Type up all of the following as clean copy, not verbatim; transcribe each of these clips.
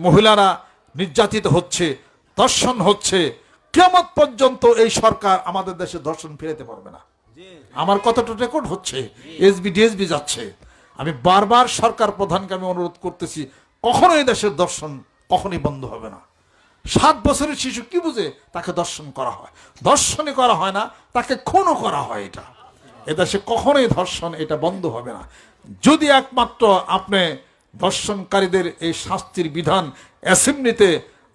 মহিলারা নির্যাতিত হচ্ছে, ধর্ষণ হচ্ছে। কিয়ামত পর্যন্ত এই সরকার আমাদের দেশে ধর্ষণ ফিরাতে পারবে না। আমার কথাটা রেকর্ড হচ্ছে, এসবি ডিএসবি যাচ্ছে। আমি বারবার সরকার প্রধানকে আমি অনুরোধ করতেছি, কখনো এই দেশের ধর্ষণ কখনোই বন্ধ হবে না। 7 বছরের শিশু কি বুঝে তাকে ধর্ষণ করা হয়? ধর্ষণই করা হয় না, তাকে খুনও করা হয়। এটা এদেশে কখনোই ধর্ষণ এটা বন্ধ হবে না। যদি একমাত্র আপনি ধর্ষণকারীদের এই শাস্তির বিধান অ্যাসেম্বলিতে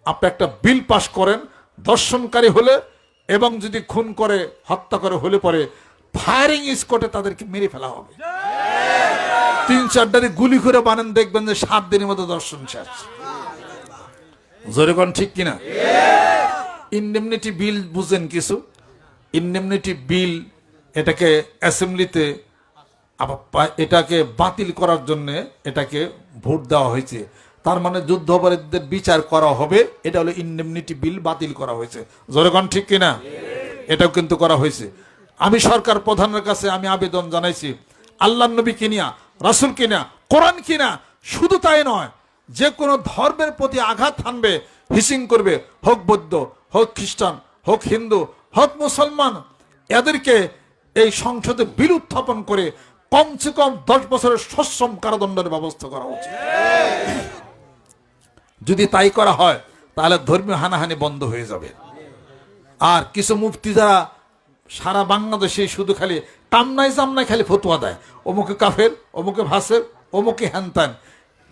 আপনি একটা বিল পাস করেন, ধর্ষণকারী হলে এবং যদি খুন করে হত্যা করে হলে পরে ফায়ারিং স্কোয়াডে তাদেরকে মেরে ফেলা হবে। 3-4 গুলি করে বানেন, দেখবেন যে 7 দিনের মধ্যে ধর্ষণ শেষ। জোরে কোন ঠিক কিনা? ইনডেমনিটি বিল বুঝেন কিছু? ইনডেমনিটি বিল এটাকে অ্যাসেম্বলিতে এটাকে বাতিল করার জন্য এটাকে ভোট দেওয়া হয়েছে। তার মানে যুদ্ধাপরাধীদের বিচার করা হবে, এটা হলো ইনডেমনিটি বিল বাতিল করা হয়েছে। জোরে কোন ঠিক কিনা? এটাও কিন্তু করা হয়েছে। আমি সরকার প্রধানের কাছে আমি আবেদন জানাইছি, আল্লাহর নবী কিনিয়া, রাসূল কিনা, কোরআন কিনা, শুধু তাই নয়, যে কোনো ধর্মের প্রতি আঘাত হানবে, হিসিং করবে, হোক বৌদ্ধ, হোক খ্রিস্টান, হোক হিন্দু, হোক মুসলমান, এদেরকে এই সংসদে বিল উত্থাপন করে কমসে কম 10 বছরের সশ্রম কারাদণ্ডের ব্যবস্থা করা উচিত। যদি তাই করা হয় তাহলে ধর্মীয় হানাহানি বন্ধ হয়ে যাবে। আর কিছু মুফতি যারা সারা বাংলাদেশে শুধু খালি টামনায় জামনায় খালি ফতোয়া দেয়, অমুকে কাফের, অমুকে ভাসের, অমুকে হ্যানত্যান,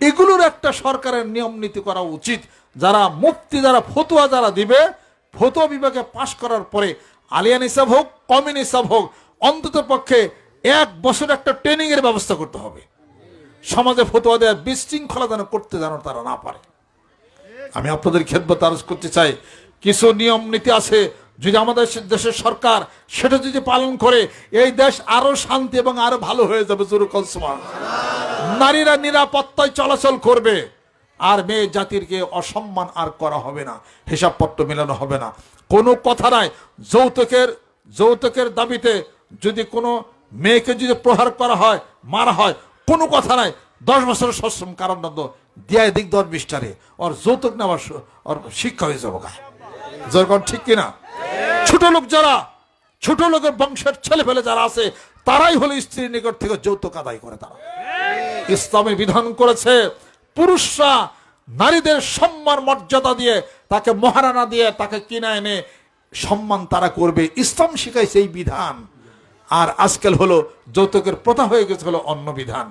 এগুলোর একটা সরকারের নিয়ম নীতি করা উচিত। যারা মুফতি যারা ফতোয়া যারা দিবে, ফতোয়া বিভাগে পাশ করার পরে আলিয়া নিসাব হোক, কমি নিসাব হোক, অন্তত পক্ষে 1 বছর একটা ট্রেনিং এর ব্যবস্থা করতে হবে। সমাজে ফতোয়া দেওয়ার বিশৃঙ্খলা যেন করতে যেন তারা না পারে। আমি আপনাদের খেদমত আরজ করতে চাই, কিছু নিয়ম নীতি আছে, যদি আমাদের দেশের সরকার সেটা যদি পালন করে, এই দেশ আরো শান্তি এবং আরো ভালো হয়ে যাবে। নারীরা নিরাপত্তায় চলাচল করবে, আর মেয়ে জাতিরকে অসম্মান আর করা হবে না, হিসাবপত্র মেলানো হবে না। কোনো কথা নাই যৌতুকের দাবিতে যদি কোনো মেয়েকে যদি প্রহার করা হয়, মারা হয়, কোনো কথা নাই, 10 বছরের সশ্রম কারাদণ্ড দিয়া দিক 10-20টারে ওর যৌতুক নেওয়ার ওর শিক্ষা হয়ে যাবো। যখন ঠিক কিনা? ছোট লোক যারা, ছোট লোকের বংশের ছেলে ফেলে যারা আছে, তারাই হলো স্ত্রীর নিকট থেকে যৌতুক আদায় করে। তারা ইসলামে বিধান করেছে পুরুষরা নারীদের সম্মান মর্যাদা দিয়ে, তাকে মহারানা দিয়ে তাকে কিনা এনে সম্মান তারা করবে। ইসলাম শিখাইছে এই বিধান। আর আজকাল হলো যৌতুকের প্রথা হয়ে গেছে হলো অন্য বিধান।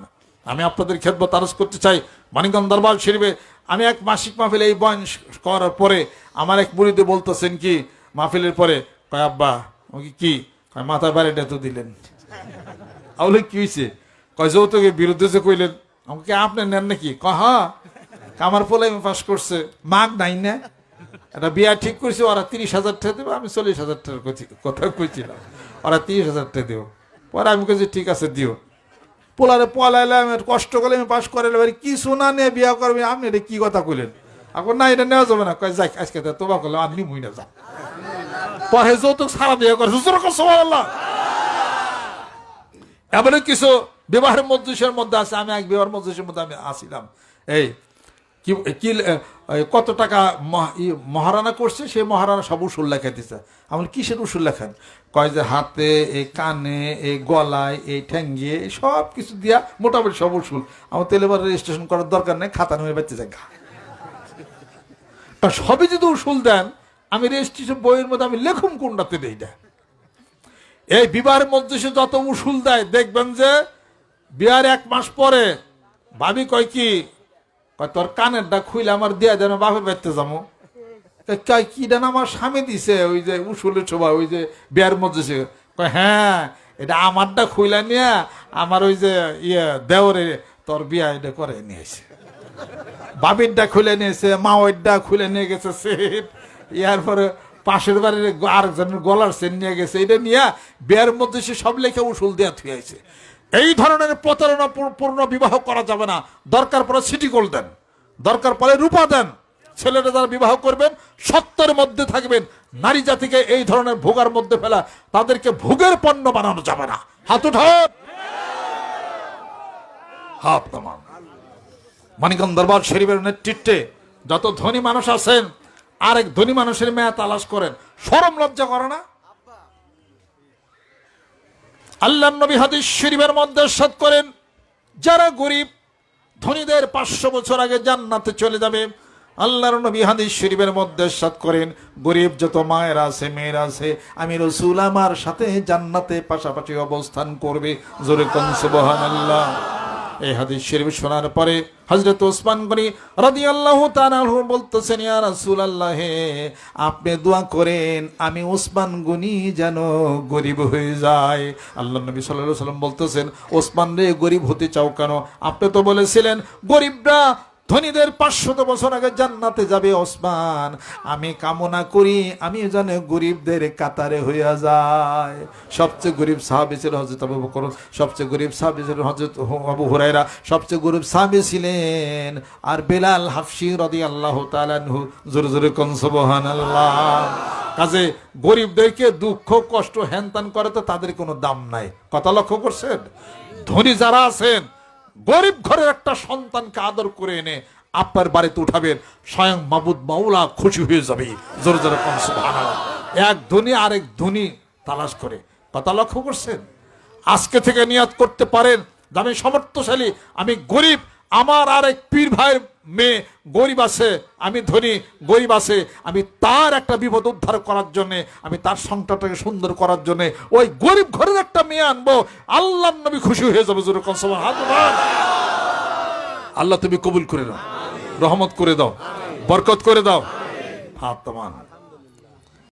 আমি আপনাদের খেদমত আরজ করতে চাই, মানিকগঞ্জ দরবার শরীফে আমি এক মাসিক মাহফিল এই বয়ান করার পরে আমার এক মুরিদ বলতেছেন কি মাহফিলের পরে, কয় আব্বা কি মাথার বাড়িটা তো দিলেন, আউলে কি হয়েছে? কয় যৌতুকের বিরুদ্ধে যে কইলেন, আমাকে আপনি নেন নাকি? কয় হ্যাঁ, আমার পোলাই পাস করছে, মাগ নাই না, একটা বিয়া ঠিক করছে, ওরা 30,000 টাকা দেবো, আমি 40,000 টাকার কথা কইছিলাম, ওরা 30,000 টাকা দেবো। পরে আমি কইছি ঠিক আছে দিও। পোলারে পলাইলাম, কষ্ট করলে আমি পাস করাইলাম, কি শোনা নিয়ে বিয়া করবি, আপনি এটা কি কথা কইলেন? এখন না, এটা নেওয়া যাবে না। কয় যাই আজকে তোবা করলাম, আপনি মুই না যা। পরে যৌতুক সারা বিয়ে করে। এবারে কিছু বিবাহের মজলিসের মধ্যে আছে, আমি এক বিবাহের মজলিসের মধ্যে আমি আসিলাম, এই কি কত টাকা মহারানা করছে, সেই মহারানা সব উসুল লেখাইতেছে। আমার কিসের উসুল লেখান? কয় যে হাতে, এই কানে, এই গলায়, এই ঠ্যাঙ্গিয়ে, সব কিছু দিয়া মোটামুটি সব উসুল। আমার তেলে রেজিস্ট্রেশন করার দরকার নেই, খাতা নিয়ে বেঁচে যায়। সবই যদি উসুল দেন, আমি রেজিস্ট্রেশন বইয়ের মধ্যে আমি লেখুম কোনটাতে দেই না। এই বিবাহের মজলিসে যত উসুল দেয়, দেখবেন যে বিয়ার 1 মাস পরে ভাবি কয় কি, তোর কানেরটা খুইলে আমার দিয়া যেন বাপের বাড়িতে যাবো। কি দেন? আমার স্বামী দিছে, ওই যে উসুলের সবাই, ওই যে বিয়ার মজলিসে। হ্যাঁ, এটা আমারটা খুইলা নিয়ে আমার ওই যে দেওরে তোর বিয়া এটা করে নিয়েছে, বাবিরটা খুলে নিয়েছে, মাওয়ারটা খুলে নিয়ে গেছে সেট, ইয়ার পরে পাশের বাড়ির আরেকজনের গলার সেন নিয়ে গেছে, এটা নিয়ে বিয়ার মধ্যে সে সব লেখা উসুল দেওয়া থুয়েছে। এই ধরনের প্রতারণা পূর্ণ বিবাহ করা যাবে না। দরকার পড়ে সিটি গোল্ড দেন, দরকার পড়ে রূপা দেন। ছেলেরা যারা বিবাহ করবেন সত্যের মধ্যে থাকবেন। নারী জাতিকে এই ধরনের ভোগার মধ্যে ফেলা, তাদেরকে ভোগের পণ্য বানানো যাবে না। হাত উঠান, হাত নামান। মানিকগঞ্জ দরবার শরীফের নেতৃত্বে যত ধনী মানুষ আছেন আরেক ধনী মানুষের মেয়ে তালাশ করেন, শরম লজ্জা করে না? আল্লাহর নবী হাদিস শরীফের মধ্যে ইরশাদ করেন, যারা গরিব ধনীদের 500 বছর আগে জান্নাতে চলে যাবে। আল্লাহর নবী হাদিস শরীফের মধ্যে ইরশাদ করেন, গরিব যত মায়েরা আছে মেয়েরা আছে আমি রাসূল আমার সাথে জান্নাতে পাশাপাশি অবস্থান করবে। জোরে কোন সুবহানাল্লাহ। এই হাদিস শরীফ শোনার পরে হযরত ওসমান গনি রাদিয়াল্লাহু তাআলা আনহু বলতেছেন, ইয়া রাসূলুল্লাহ, আপনি দোয়া করেন আমি ওসমান গনি যেন গরিব হয়ে যায়। আল্লাহর নবী সাল্লাল্লাহু আলাইহি ওয়াসাল্লাম বলতেছেন, ওসমান রে গরিব হতে চাও কেন? আপনি তো বলেছিলেন গরিবরা ধনীদের 500 বছর আগে জান্নাতে যাবে। ওসমান, আমি কামনা করি আমি যেন গরিবদের কাতারে হইয়া যায়। সবচেয়ে গরিব সাহাবী ছিল হযরত আবু বকর, সবচেয়ে গরিব সাহাবী ছিলেন হযরত আবু হুরায়রা, সবচেয়ে গরিব সাহাবী ছিলেন আর বেলাল হাফসি রাদিয়াল্লাহু তাআলা আনহু। জোরে জোরে কোন সুবহানাল্লাহ। কাজে গরিবদেরকে দুঃখ কষ্ট হ্যানত্যান করে তো তাদের কোনো দাম নাই। কথা লক্ষ্য করছেন? ধনী যারা আছেন গরিব ঘরের একটা সন্তানকে আদর করে এনে আপনার বাড়িতে উঠাবেন, স্বয়ং মাবুদ মাওলা খুশি হয়ে যাবে। জোরে জোরে কোন সুবহানাল্লাহ। এক ধনী আরেক ধনী তালাশ করে। কথা লক্ষ্য করছেন? আজকে থেকে নিয়াত করতে পারেন যে আমি সমর্থশালী, আমি গরিব, আমার আরেক পীর ভাইয়ের মেয়ে গরিব আছে, আমি ধনী গরিব আছে, আমি তার একটা বিপদ উদ্ধার করার জন্য, আমি তার সংসারটাকে সুন্দর করার জন্য ওই গরিব ঘরের একটা মেয়ে আনবো। আল্লাহর নবী খুশি হয়ে যাবে। জোরে কোন সুবহানাল্লাহ। আল্লাহ তুমি কবুল করে দাও, রহমত করে দাও, বরকত করে দাও। হাত তামান।